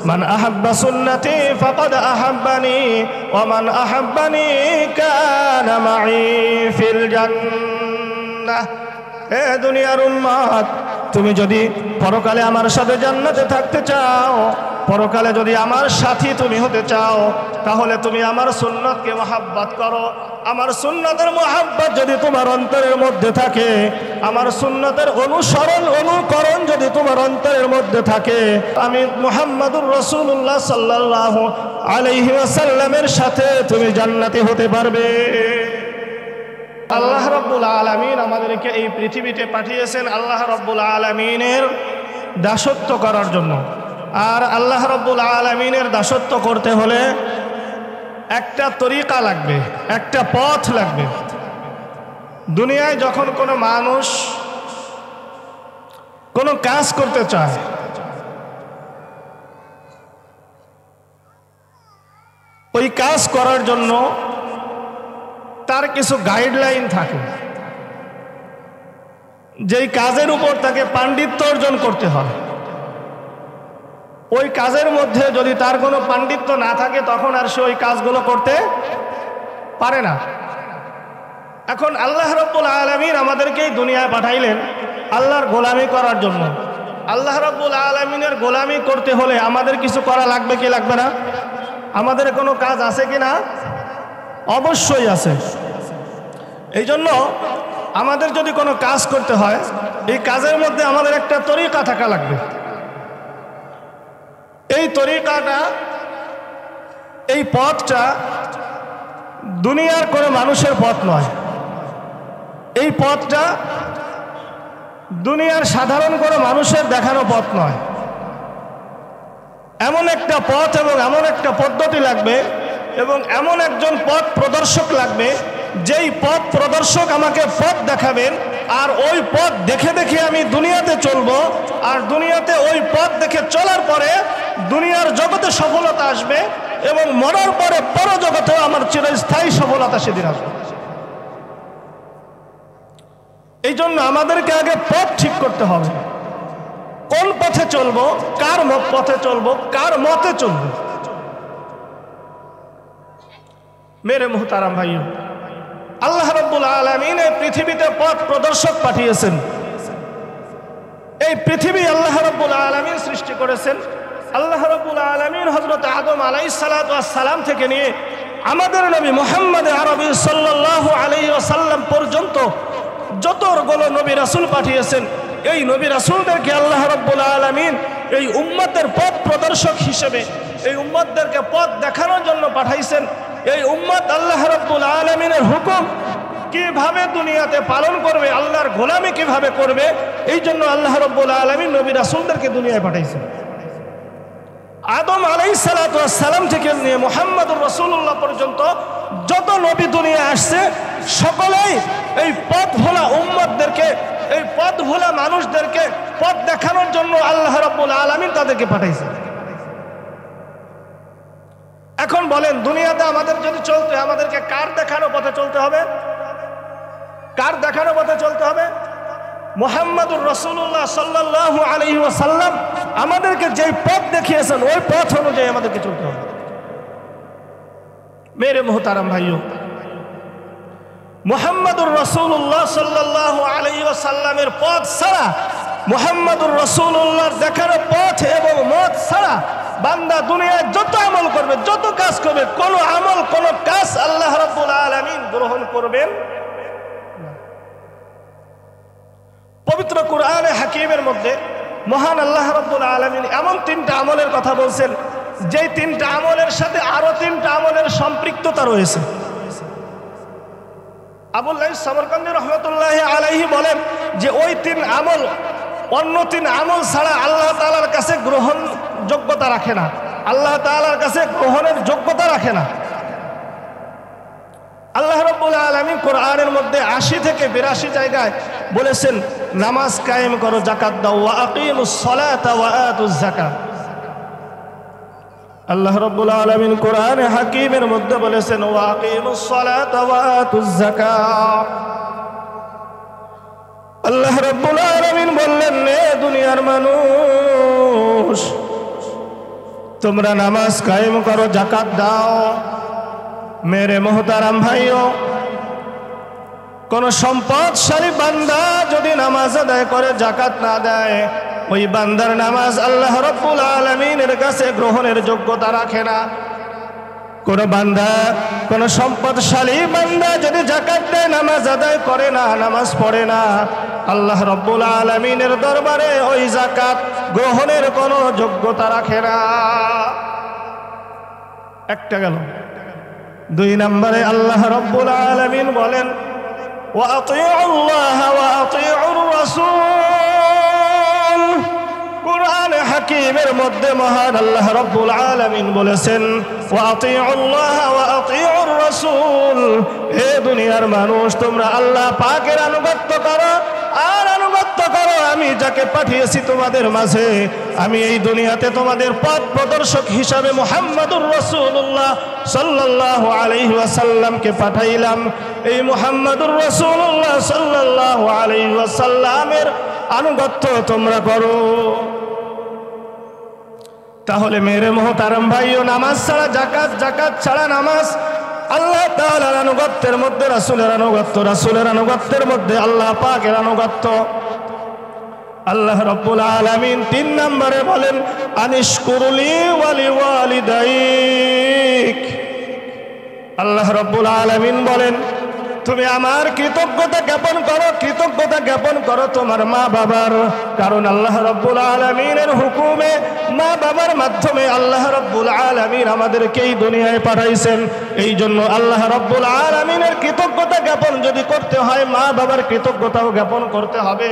মান আহাব্বা সুন্নতি ফাকাদ আহাব্বানি ওয়া মান আহাব্বানি কানা মাই ফিল জান্নাহ। হে দুনিয়ার উম্মত, তুমি যদি পরকালে আমার সাথে জান্নাতে থাকতে চাও, পরকালে যদি আমার সাথী তুমি হতে চাও, তাহলে তুমি আমার সুন্নতকে মহাব্বত করো। আমার সুন্নতের মহাব্বত যদি তোমার অন্তরের মধ্যে থাকে, আমার সুন্নতের অনুকরণ যদি তোমার অন্তরের মধ্যে থাকে, আমি মুহাম্মাদুর রাসূলুল্লাহ সাল্লাল্লাহু আলাইহি ওয়াসাল্লামের সাথে তুমি জান্নাতি হতে পারবে। আল্লাহ রাব্বুল আলামিন আমাদেরকে এই পৃথিবীতে পাঠিয়েছেন আল্লাহ রাব্বুল আলামিনের দাসত্ব করার জন্য। আর আল্লাহ রাব্বুল আলামিনের দাসত্ব করতে হলে একটা তরিকা লাগবে, একটা পথ লাগবে। দুনিয়ায় যখন কোনো মানুষ কোনো কাজ করতে চায়, ওই কাজ করার জন্য তার কিছু গাইডলাইন থাকে, যেই কাজের উপর তাকে পাণ্ডিত্য অর্জন করতে হয়। ওই কাজের মধ্যে যদি তার কোনো পাণ্ডিত্য না থাকে, তখন আর সে ওই কাজগুলো করতে পারে না। এখন আল্লাহ রাব্বুল আলামিন আমাদেরকে এই দুনিয়ায় পাঠাইলেন আল্লাহর গোলামি করার জন্য। আল্লাহ রাব্বুল আলামিনের গোলামি করতে হলে আমাদের কিছু করা লাগবে কি লাগবে না? আমাদের কোনো কাজ আছে কি না? অবশ্যই আছে। এই জন্য আমাদের যদি কোনো কাজ করতে হয়, এই কাজের মধ্যে আমাদের একটা তরিকা থাকা লাগবে। এই তরিকাটা, এই পথটা দুনিয়ার কোনো মানুষের পথ নয়। এই পথটা দুনিয়ার সাধারণ কোনো মানুষের দেখানো পথ নয়। এমন একটা পথ এবং এমন একটা পদ্ধতি লাগবে এবং এমন একজন পথ প্রদর্শক লাগবে, যেই পথ প্রদর্শক আমাকে পথ দেখাবেন, আর ওই পথ দেখে দেখে আমি দুনিয়াতে চলবো। আর দুনিয়াতে ওই পথ দেখে চলার পরে দুনিয়ার জগতে সফলতা আসবে এবং মরার পরে পরজগতেও আমার চিরস্থায়ী সফলতা সেদিন আসবে। এই জন্য আমাদেরকে আগে পথ ঠিক করতে হবে, কোন পথে চলবো, কার পথে চলবো, কার মতে চলবো। মেরে মুহতারাম ভাইও, আল্লাহ রাব্বুল আলামিন এই পৃথিবীতে পথ প্রদর্শক পাঠিয়েছেন। এই পৃথিবী আল্লাহ রাব্বুল আলামিন সৃষ্টি করেছেন। আল্লাহ রাব্বুল আলামিন হযরত আদম আলাইহিস সালাতু ওয়াস সালাম থেকে নিয়ে আমাদের নবী মুহাম্মদ আরবি সাল্লাল্লাহু আলাইহি ওয়াসাল্লাম পর্যন্ত যতগুলো নবী রাসূল পাঠিয়েছেন, এই নবী রাসূলদেরকে আল্লাহ রাব্বুল আলামিন এই উম্মতের পথ প্রদর্শক হিসেবে, এই উম্মতদেরকে পথ দেখানোর জন্য পাঠাইছেন। এই উম্মত আল্লাহ রাব্বুল আলামিনের হুকুম কিভাবে দুনিয়াতে পালন করবে, আল্লাহর গোলামি কিভাবে করবে, এই জন্য আল্লাহ রাব্বুল আলামিন নবী রাসূলদেরকে দুনিয়ায় পাঠাইছেন। আদম আলাইহিস সালাতু ওয়াস সালাম থেকে নিয়ে মুহাম্মদুর রাসূলুল্লাহ পর্যন্ত যত নবী দুনিয়ায় আসছে, সকলেই এই পথ ভোলা উম্মতদেরকে, এই পথ ভোলা মানুষদেরকে পথ দেখানোর জন্য আল্লাহ রাব্বুল আলামিন তাদেরকে পাঠাইছেন। এখন বলেন, দুনিয়াতে আমাদের যদি চলতে, আমাদেরকে কার দেখানো পথে চলতে হবে? কার দেখানো পথে চলতে হবে? মুহাম্মাদুর রাসূলুল্লাহ সাল্লাল্লাহু আলাইহি ওয়াসাল্লাম আমাদেরকে যেই পথ দেখিয়েছেন, ওই পথ অনুযায়ী আমাদেরকে চলতে হবে। মেরে মুহতারাম ভাইও, মুহাম্মাদুর রাসূলুল্লাহ সাল্লাল্লাহু আলাইহি ওয়াসাল্লামের পথ ছাড়া, মুহাম্মাদুর রাসূলুল্লাহর দেখানো পথ এবং মত ছাড়া বান্দা দুনিয়ায় যত আমল করবে, যত কাজ করবে, কোনো আমল, কোনো কাজ আল্লাহ রাব্বুল আলামিন গ্রহণ করবেন না। পবিত্র কুরআনে হাকিমের মধ্যে মহান আল্লাহ রাব্বুল আলামিন এমন তিনটা আমলের কথা বলছেন, যেই তিনটা আমলের সাথে আরো তিনটা আমলের সম্পৃক্ততা রয়েছে। আবুল্লাহ সামরকান্দি রহমতুল্লাহি আলাইহি বলেন যে ওই তিন আমল অন্য তিন আমল ছাড়া আল্লাহ তাআলার কাছে গ্রহণ যোগ্যতা রাখে না, আল্লাহ তাআলার কাছে গ্রহণের যোগ্যতা রাখে না। আল্লাহ রাব্বুল আলামিন কোরআনের মধ্যে 80 থেকে 82 জায়গায় বলেছেন, নামাজ কায়েম করো, যাকাত দাও, ওয়া আকিমুস সালাতা ওয়া আতুজ যাকাত। আল্লাহ রাব্বুল আলামিন কোরআনে হাকিমের মধ্যে বলেছেন, ওয়া আকিমুস সালাতা ওয়া আতুজ যাকাত। আল্লাহ রাব্বুল আলামিন বললেন, নে দুনিয়ার মানুষ, তোমরা নামাজ কায়েম করো, যাকাত দাও। মেরে মোহতারাম ভাইও, কোন সম্পদশালী বান্দা যদি নামাজ আদায় করে যাকাত না দেয়, ওই বান্দার নামাজ আল্লাহ রাব্বুল আলামিনের কাছে গ্রহণের যোগ্যতা রাখে না। কোন বান্দা, কোন সম্পদশালী বান্দা যদি যাকাত দেয়, নামাজ আদায় করে না, নামাজ পড়ে না, আল্লাহ রাব্বুল আলামিনের দরবারে ওই যাকাত গ্রহণের কোনো যোগ্যতা রাখে না। একটা গেল। দুই নম্বরে আল্লাহ রাব্বুল আলামিন বলেন, ওয়া আতিউল্লাহ ওয়া আতিউর রাসূল। কুরআনে হাকীমের মধ্যে মহান আল্লাহ রাব্বুল আলামিন বলেছেন, ওয়া আতিউল্লাহ ওয়া আতিউর রাসূল। হে দুনিয়ার মানুষ, তোমরা আল্লাহ পাকের আনুগত্য করো আর আনুগত্য করো আমি যাকে পাঠিয়েছি তোমাদের মাঝে। আমি এই দুনিয়াতে তোমাদের পথ প্রদর্শক হিসাবে মুহাম্মাদুর রাসূলুল্লাহ সাল্লাল্লাহু আলাইহি ওয়াসাল্লামকে পাঠাইলাম। এই মুহাম্মাদুর রাসূলুল্লাহ সাল্লাল্লাহু আলাইহি ওয়াসাল্লামের আনুগত্য তোমরা করো। তাহলে মেরে মোহতারাম ভাইও, নামাজ ছাড়া যাকাত, যাকাত ছাড়া নামাজ, আল্লাহ তাআলার আনুগত্যের মধ্যে রাসূলের আনুগত্য, রাসূলের আনুগত্যের মধ্যে আল্লাহ পাকের আনুগত্য। আল্লাহ রাব্বুল আলামিন 3 নম্বরে বলেন, আনিশকুরুলি ওয়ালি ওয়ালিদাইক। আল্লাহ রাব্বুল আলামিন বলেন, তুমি আমার কৃতজ্ঞতা জ্ঞাপন করো, কৃতজ্ঞতা জ্ঞাপন করো তোমার মা বাবার। কারণ আল্লাহ রাব্বুল আলামিনের হুকুমে মা বাবার মাধ্যমে আল্লাহ রাব্বুল আলামিন আমাদেরকে এই দুনিয়ায় পাঠাইছেন। এই জন্য আল্লাহ রাব্বুল আলামিনের কৃতজ্ঞতা জ্ঞাপন যদি করতে হয়, মা বাবার কৃতজ্ঞতাও জ্ঞাপন করতে হবে।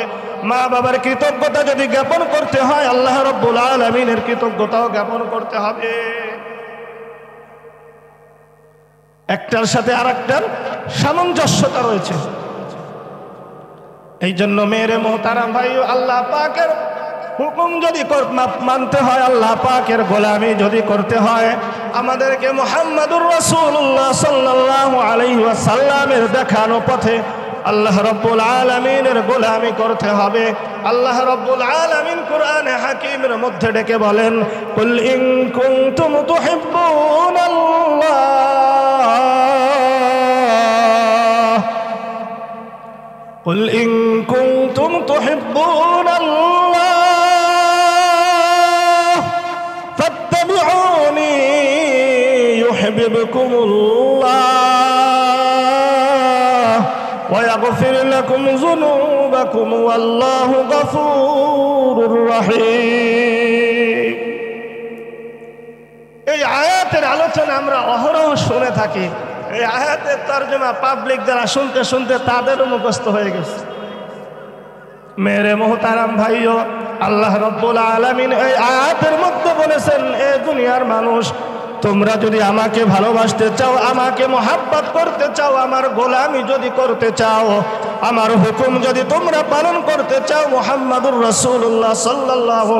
মা বাবার কৃতজ্ঞতা যদি জ্ঞাপন করতে হয়, আল্লাহ রাব্বুল আলামিনের কৃতজ্ঞতাও জ্ঞাপন করতে হবে। একটার সাথে আরেকটার সামঞ্জস্যতা রয়েছে। এই জন্য মেরে মোহতারাম ভাই, আল্লাহ পাকের হুকুম যদি মানতে হয়, আল্লাহ পাকের গোলামি যদি করতে হয়, আমাদেরকে মুহাম্মাদুর রাসূলুল্লাহ সাল্লাল্লাহু আলাইহি ওয়াসাল্লামের দেখানো পথে আল্লাহ রাব্বুল আলামিনের গোলামি করতে হবে। আল্লাহ রাব্বুল আলামিন কুরআনে হাকীমের মধ্যে ডেকে বলেন, কুল ইন কুনতুম তুহিব্বুনাল্লাহ, কুল ইন কুনতুম তুহিব্বুনাল্লাহ ফাত্তাবিউনি ইউহিব্বুকুমুল্লাহ ওয়া ইয়াগফির লাকুম যুনুবাকুম ওয়াল্লাহু গফুরুর রহিম। এই আয়াতের আলোচনা আমরা অহরহ শুনে থাকি। এই আয়াতের তরজমা পাবলিক যারা শুনতে শুনতে তাদেরও মুখস্থ হয়ে গেছে। মেরে মোহতারাম ভাইও, আল্লাহ রাব্বুল আলামিন এই আয়াতের মধ্যে বলেছেন, এ দুনিয়ার মানুষ, তোমরা যদি আমাকে ভালোবাসতে চাও, আমাকে মহাব্বত করতে চাও, আমার গোলামি যদি করতে চাও, আমার হুকুম যদি তোমরা পালন করতে চাও, মুহাম্মাদুর রাসূলুল্লাহ সাল্লাল্লাহু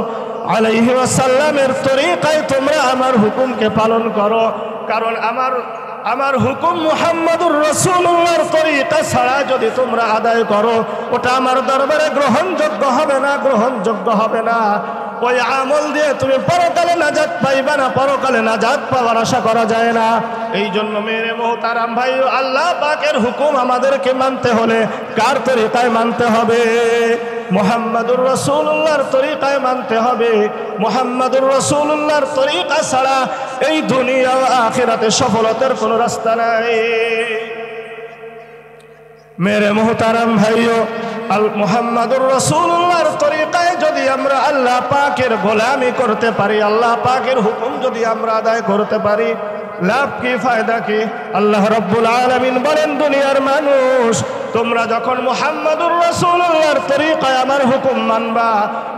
আলাইহি ওয়াসাল্লামের তরিকায় তোমরা আমার হুকুমকে পালন করো। কারণ আমার হুকুম মুহাম্মাদুর রাসূলুল্লাহর তরিকা ছাড়া যদি তোমরা আদায় করো, ওটা আমার দরবারে গ্রহণযোগ্য হবে না, গ্রহণযোগ্য হবে না। ওই আমল দিয়ে তুমি পরকালে নাজাত পাইবা না, পরকালে নাজাত পাওয়ার আশা করা যায় না। এই জন্য মেরে মোহতারাম ভাই, আল্লাহ পাকের হুকুম আমাদেরকে মানতে হলে কার তরিকায় মানতে হবে? মুহাম্মাদুর রাসূলুল্লাহর তরিকায় মানতে হবে। মুহাম্মাদুর রাসূলুল্লাহর তরিকা ছাড়া এই দুনিয়া ও আখিরাতে সফলতার কোনো রাস্তা নাই। মেরে মোহতারাম ভাইও, মুহাম্মাদুর রাসূলুল্লাহর তরিকায় যদি আমরা আল্লাহ পাকের গোলামি করতে পারি, আল্লাহ পাকের হুকুম যদি আমরা আদায় করতে পারি, লাভ কি, ফায়দা কি? আল্লাহ রাব্বুল আলামিন বলেন, দুনিয়ার মানুষ, তোমরা যখন মুহাম্মাদুর রাসূলুল্লাহর তরিকায় আমার হুকুম মানবা,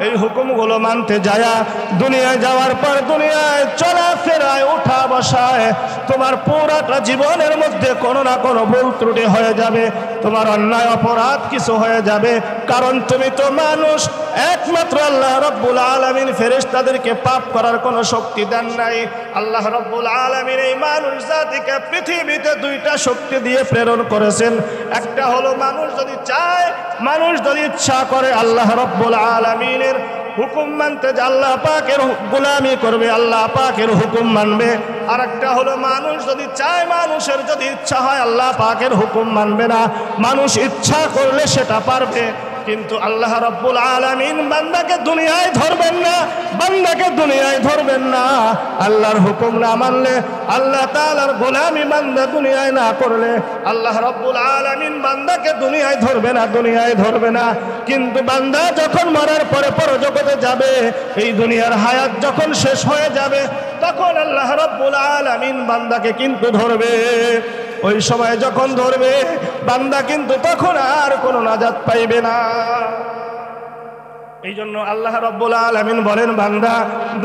এই হুকুমগুলো মানতে যায়া দুনিয়ায় যাওয়ার পর দুনিয়ায় চলাফেরায় উঠা বসায় তোমার পুরাটা জীবনের মধ্যে কোনো না কোনো ভুল ত্রুটি হয়ে যাবে, তোমার অন্যায় অপরাধ কিছু হয়ে যাবে। কারণ তুমি তো মানুষ, একমাত্র আল্লাহ রাব্বুল আলামিন ফেরেশতাদেরকে পাপ করার কোনো শক্তি দেন নাই। আল্লাহ রাব্বুল আলামিন এই মানুষ জাতিকে পৃথিবীতে 2টা শক্তি দিয়ে প্রেরণ করেছেন। একটা হলো মানুষ যদি চায়, মানুষ যদি ইচ্ছা করে, আল্লাহ রাব্বুল আলামিনের হুকুম মানতে যে আল্লাহ পাকের গোলামি করবে, আল্লাহ পাকের হুকুম মানবে। আর একটা হলো মানুষ যদি চায়, মানুষের যদি ইচ্ছা হয় আল্লাহ পাকের হুকুম মানবে না, মানুষ ইচ্ছা করলে সেটা পারবে। কিন্তু আল্লাহ রাব্বুল আলামিন বান্দাকে দুনিয়ায় ধরবেন না, বান্দাকে দুনিয়ায় ধরবেন না। আল্লাহর হুকুম না মানলে, আল্লাহ তাআলার গোলামি বান্দা দুনিয়ায় না করলে আল্লাহ রাব্বুল আলামিন বান্দাকে দুনিয়ায় ধরবে না, দুনিয়ায় ধরবে না। কিন্তু বান্দা যখন মরার পরে পরজগতে যাবে, এই দুনিয়ার হায়াত যখন শেষ হয়ে যাবে, তখন আল্লাহ রাব্বুল আলামিন বান্দাকে কিন্তু ধরবে। ওই সময় যখন ধরবে বান্দা কিন্তু তখন আর কোনো নাজাত পাইবে না। এই জন্য আল্লাহ রাব্বুল আলামিন বলেন, বান্দা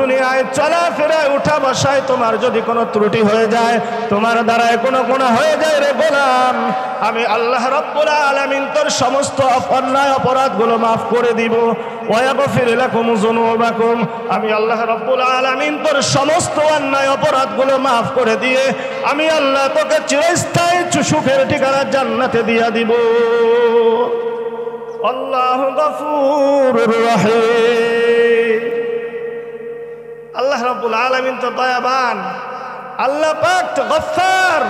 দুনিয়ায় চলাফেরা উঠা বসায় তোমার যদি কোনো ত্রুটি হয়ে যায়, তোমার দ্বারায় কোনো গুনাহ হয়ে যায় রে গোলাম, আমি আল্লাহ রাব্বুল আলামিন তোর সমস্ত অন্যায় অপরাধগুলো মাফ করে দিব। ওয়াগফির লাকুম যুনুবাকুম, আমি আল্লাহ রাব্বুল আলামিন তোর সমস্ত অন্যায় অপরাধগুলো মাফ করে দিয়ে আমি আল্লাহ তোকে চিরস্থায়ী সুখের ঠিকানা জান্নাতে দিয়া দিব। আল্লাহু গফুরুর রহিম। আল্লাহ রাব্বুল আলামিন তো দয়াবান, আল্লাহ পাক তো গফফার।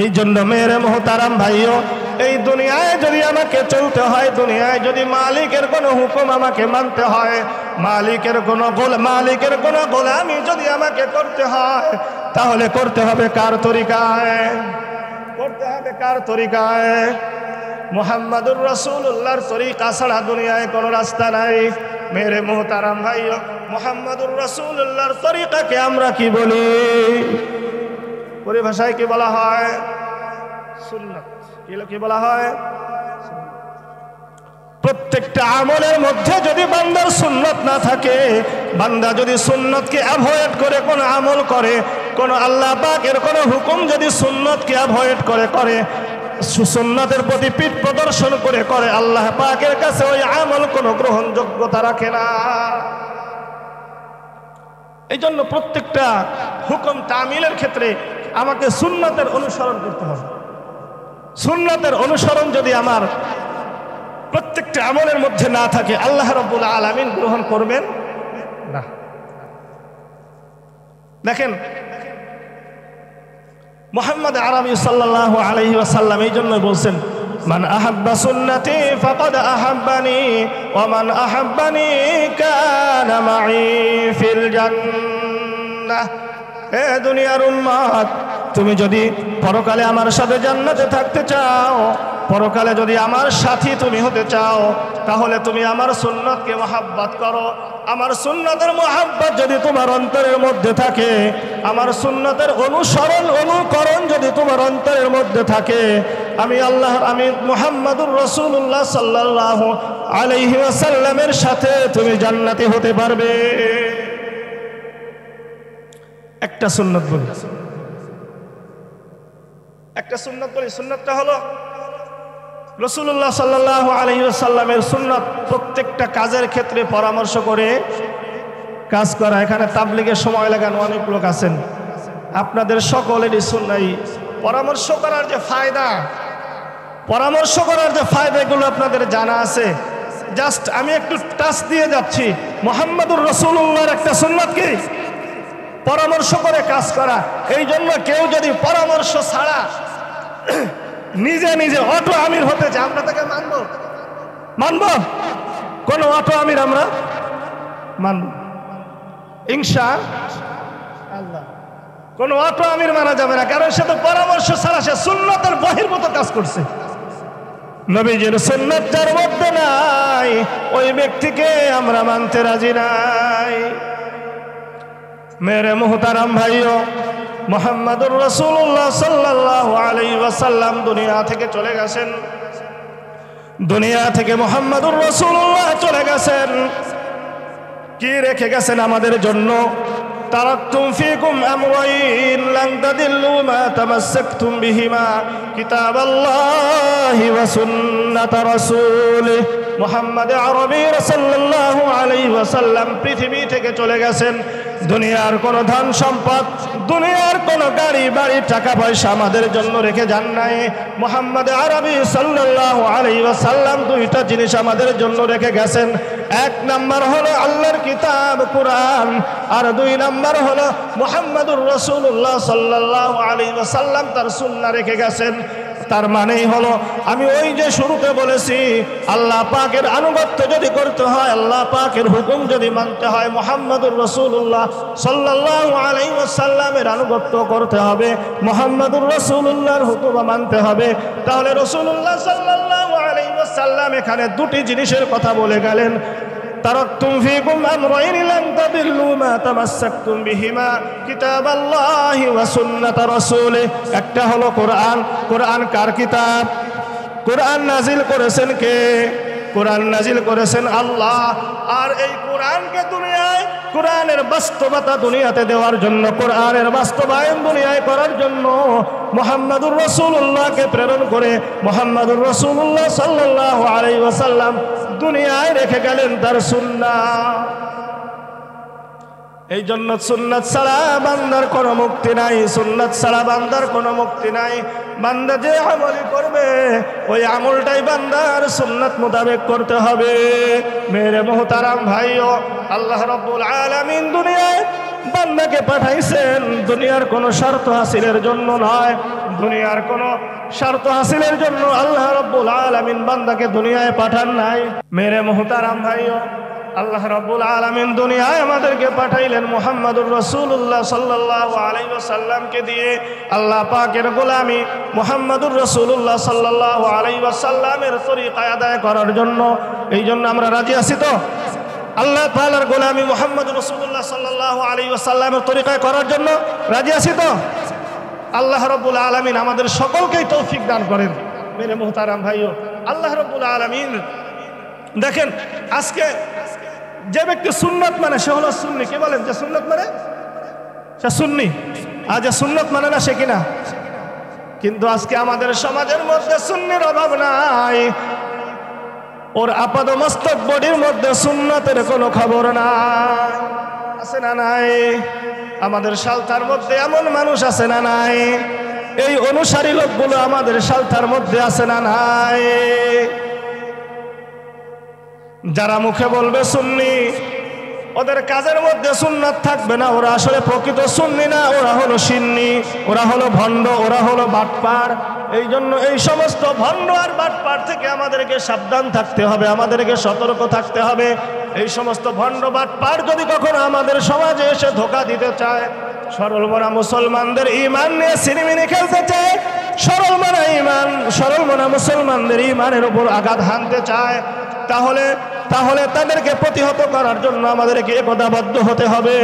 এই জন্য মেরে মুহতারাম ভাইও, এই দুনিয়ায় যদি আমাকে চলতে হয়, দুনিয়ায় যদি মালিকের কোনো হুকুম আমাকে মানতে হয়, মালিকের কোনো গোলামি যদি আমাকে করতে হয়, তাহলে করতে হবে কার তরিকায়? করতে হবে কার তরিকায়? মুহাম্মাদুর রাসূলুল্লাহর তরিকা ছাড়া দুনিয়ায় কোনো রাস্তা নাই। মেরে মুহতারাম ভাইও, মুহাম্মাদুর রাসূলুল্লাহর তরিকাকে আমরা কি বলি? পরিভাষায় কি বলা হয়? সুন্নাত। কি বলা হয়? প্রত্যেকটা আমলের মধ্যে যদি বান্দার সুন্নাত না থাকে, বান্দা যদি সুন্নাতকে অ্যাভয়েড করে কোনো আমল করে, কোনো আল্লাহ পাকের কোনো হুকুম যদি সুন্নাতকে অ্যাভয়েড করে সুন্নাতের প্রতি পিঠ প্রদর্শন করে আল্লাহ পাকের কাছে ওই আমল কোনো গ্রহণযোগ্যতা রাখে না। এই জন্য প্রত্যেকটা হুকুম তামিলের ক্ষেত্রে আমাকে সুন্নাতের অনুসরণ করতে হবে। সুন্নাতের অনুসরণ যদি আমার প্রত্যেকটা আমলের মধ্যে না থাকে, আল্লাহ রাব্বুল আলামিন গ্রহণ করবেন না। দেখেন মুহাম্মদ আরবি সাল্লাল্লাহু আলাইহি ওয়াসাল্লাম এই জন্য বলছেন, মান আহাব্বা সুন্নতি ফাকাদ আহাব্বানি ওয়া মান আহাব্বানি কানা মাই ফিল জান্নাহ। এ দুনিয়ার উম্মত, তুমি যদি পরকালে আমার সাথে জান্নাতে থাকতে চাও, পরকালে যদি আমার সাথী তুমি হতে চাও, তাহলে তুমি আমার সুন্নতকে মহাব্বত করো। আমার সুন্নতের মহাব্বত যদি তোমার অন্তরের মধ্যে থাকে, আমার সুন্নতের অনুকরণ যদি তোমার অন্তরের মধ্যে থাকে, আমি মুহাম্মাদুর রাসূলুল্লাহ সাল্লাল্লাহু আলাইহি ওয়াসাল্লামের সাথে তুমি জান্নাতি হতে পারবে। একটা সুন্নত বলি, সুন্নতটা হলো রাসূলুল্লাহ সাল্লাল্লাহু আলাইহি ওয়াসাল্লামের সুন্নাত প্রত্যেকটা কাজের ক্ষেত্রে পরামর্শ করে কাজ করা। এখানে তাবলীগের সময় লাগানো অনেক লোক আছেন, আপনাদের সকলেরই সুন্নাই পরামর্শ করার যে ফায়দাগুলো আপনাদের জানা আছে। জাস্ট আমি একটু টাচ দিয়ে যাচ্ছি। মুহাম্মাদুর রাসূলুল্লাহর একটা সুন্নাত কি? পরামর্শ করে কাজ করা। এই জন্য কেউ যদি পরামর্শ ছাড়া নিজে অটো আমির হতে চায়, আমরা তাকে মানব? কোন অটো আমির আমরা মানব? ইনশাআল্লাহ কোন অটো আমির মানা যাবে না, কারণ সে তো পরামর্শ ছাড়া সে সুন্নতের বহির্ভূত কাজ করছে। নবীজির সুন্নাত যার মধ্যে নাই, ওই ব্যক্তিকে আমরা মানতে রাজি নাই। মেরে মুহতারাম ভাইও, মুহাম্মাদুর রাসূলুল্লাহ সাল্লাল্লাহু আলাইহি ওয়াসাল্লাম দুনিয়া থেকে চলে গেছেন। দুনিয়া থেকে মুহাম্মাদুর রাসূলুল্লাহ চলে গেছেন, কি রেখে গেছেন আমাদের জন্য? তারাকতুম ফীকুম আমরাইন লান তাদিল্লু মা তামাসসাকতুম বিহিমা কিতাবাল্লাহি ওয়া সুন্নাত রাসূলিহি। মুহাম্মদ আরবি সাল্লাল্লাহু আলাইহি ওয়াসাল্লাম পৃথিবী থেকে চলে গেছেন। দুনিয়ার কোন ধন সম্পদ, দুনিয়ার কোন গাড়ি বাড়ি টাকা পয়সা আমাদের জন্য রেখে যান নাই। মুহাম্মদ আরবি সাল্লাল্লাহু আলাইহি ওয়াসাল্লাম দুইটা জিনিস আমাদের জন্য রেখে গেছেন। এক নাম্বার হলো আল্লাহর কিতাব কোরআন, আর দুই নাম্বার হলো মুহাম্মদুর রাসূলুল্লাহ সাল্লাল্লাহু আলাইহি ওয়াসাল্লাম তার সুন্নাহ রেখে গেছেন। তার মানেই হলো আমি ওই যে শুরুতে বলেছি, আল্লাহ পাকের আনুগত্য যদি করতে হয়, আল্লাহ পাকের হুকুম যদি মানতে হয়, মুহাম্মদুর রাসূলুল্লাহ সাল্লাল্লাহু আলাইহি ওয়াসাল্লামের আনুগত্য করতে হবে, মুহাম্মদুর রাসূলুল্লাহর হুকুম মানতে হবে। তাহলে রাসূলুল্লাহ সাল্লাল্লাহু আলাইহি ওয়াসাল্লাম এখানে দুটি জিনিসের কথা বলে গেলেন, তারাকতুম ফীকুম আমরাইন লান তাদিল্লু মা তামাসসাকতুম বিহিমা কিতাবাল্লাহি ওয়া সুন্নাত রাসূলিহি। একটা হলো কোরআন। কোরআন কার কিতাব? কোরআন নাজিল করেছেন কে? কোরআন নাজিল করেছেন আল্লাহ। আর এই কোরআনকে দুনিয়ায়, কোরআনের বাস্তবতা দুনিয়াতে দেওয়ার জন্য, কোরআনের বাস্তবায়ন দুনিয়ায় করার জন্য মুহাম্মদুর রাসূলুল্লাহকে প্রেরণ করে মুহাম্মদুর রাসূলুল্লাহ সাল্লাল্লাহু আলাইহি ওয়াসাল্লাম দুনিয়ায় রেখে গেলেন তার সুন্নাহ। এই জন্য সুন্নাত ছাড়া বান্দার কোনো মুক্তি নাই, সুন্নাত ছাড়া বান্দার কোনো মুক্তি নাই। বান্দা যে আমল করবে ওই আমলটাই বান্দার সুন্নাত মোতাবেক করতে হবে। মেরে মুহতারাম ভাইও, আল্লাহ রাব্বুল আলামিন দুনিয়ায় বান্দাকে পাঠাইছেন দুনিয়ার কোনো স্বার্থ হাসিলের জন্য নয়, দুনিয়ার কোনো স্বার্থ হাসিলের জন্য আল্লাহ রাব্বুল আলামিন বান্দাকে দুনিয়ায় পাঠান নাই। মেরে মুহতারাম ভাইও, আল্লাহ রাব্বুল আলামিন দুনিয়ায় আমাদেরকে পাঠাইলেন মুহাম্মদুর রাসূলুল্লাহ সাল্লাল্লাহু আলাইহি ওয়াসাল্লামকে দিয়ে। আল্লাহ পাকের গোলামি মুহাম্মদুর রাসূলুল্লাহ সাল্লাল্লাহু আলাইহি ওয়াসাল্লামের তরিকা আদায় করার জন্য। এই জন্য আমরা রাজি আছি তো? আল্লাহ তাআলার গোলামি মুহাম্মদুর রাসূলুল্লাহ সাল্লাল্লাহু আলাইহি ওয়াসাল্লামের তরিকায় করার জন্য রাজি আছি তো? আল্লাহ রাব্বুল আলামিন আমাদের সকলকেই তৌফিক দান করেন। মেরে মুহতারাম ভাইও, আল্লাহ রাব্বুল আলামিন দেখেন, আজকে যে ব্যক্তি সুন্নাত মানে সে হলো সুন্নি। কে বলেন যে সুন্নাত মানে? সে সুন্নি। আর যে সুন্নাত মানে না সে কিনা? কিন্তু আজকে আমাদের সমাজের মধ্যে সুন্নির অভাব নাই। ওর আপাদ মস্তক বডির মধ্যে সুন্নাতের কোনো খবর নাই। আছে না নাই? আমাদের সালতার মধ্যে এমন মানুষ আছে না নাই? এই অনুসারী লোকগুলো আমাদের সালতার মধ্যে আছে না নাই? যারা মুখে বলবে সুন্নি, ওদের কাজের মধ্যে সুন্নাত থাকবে না। ওরা আসলে প্রকৃত সুন্নি না, ওরা হলো সিন্নি, ওরা হলো ভণ্ড, ওরা হলো বাটপার। এই জন্য এই সমস্ত ভণ্ড আর বাটপার থেকে আমাদেরকে সাবধান থাকতে হবে, আমাদেরকে সতর্ক থাকতে হবে। এই সমস্ত ভণ্ড বাটপার যদি কখনো আমাদের সমাজে এসে ধোঁকা দিতে চায়, সরল মনা মুসলমানদের ঈমান নিয়ে সিনেমিনে খেলতে চায়, সরল মনা মুসলমানদের ঈমানের উপর আঘাত হানতে চায়, তাহলে তাদেরকে প্রতিহত করার জন্য আমাদেরকে একতাবদ্ধ হতে হবে।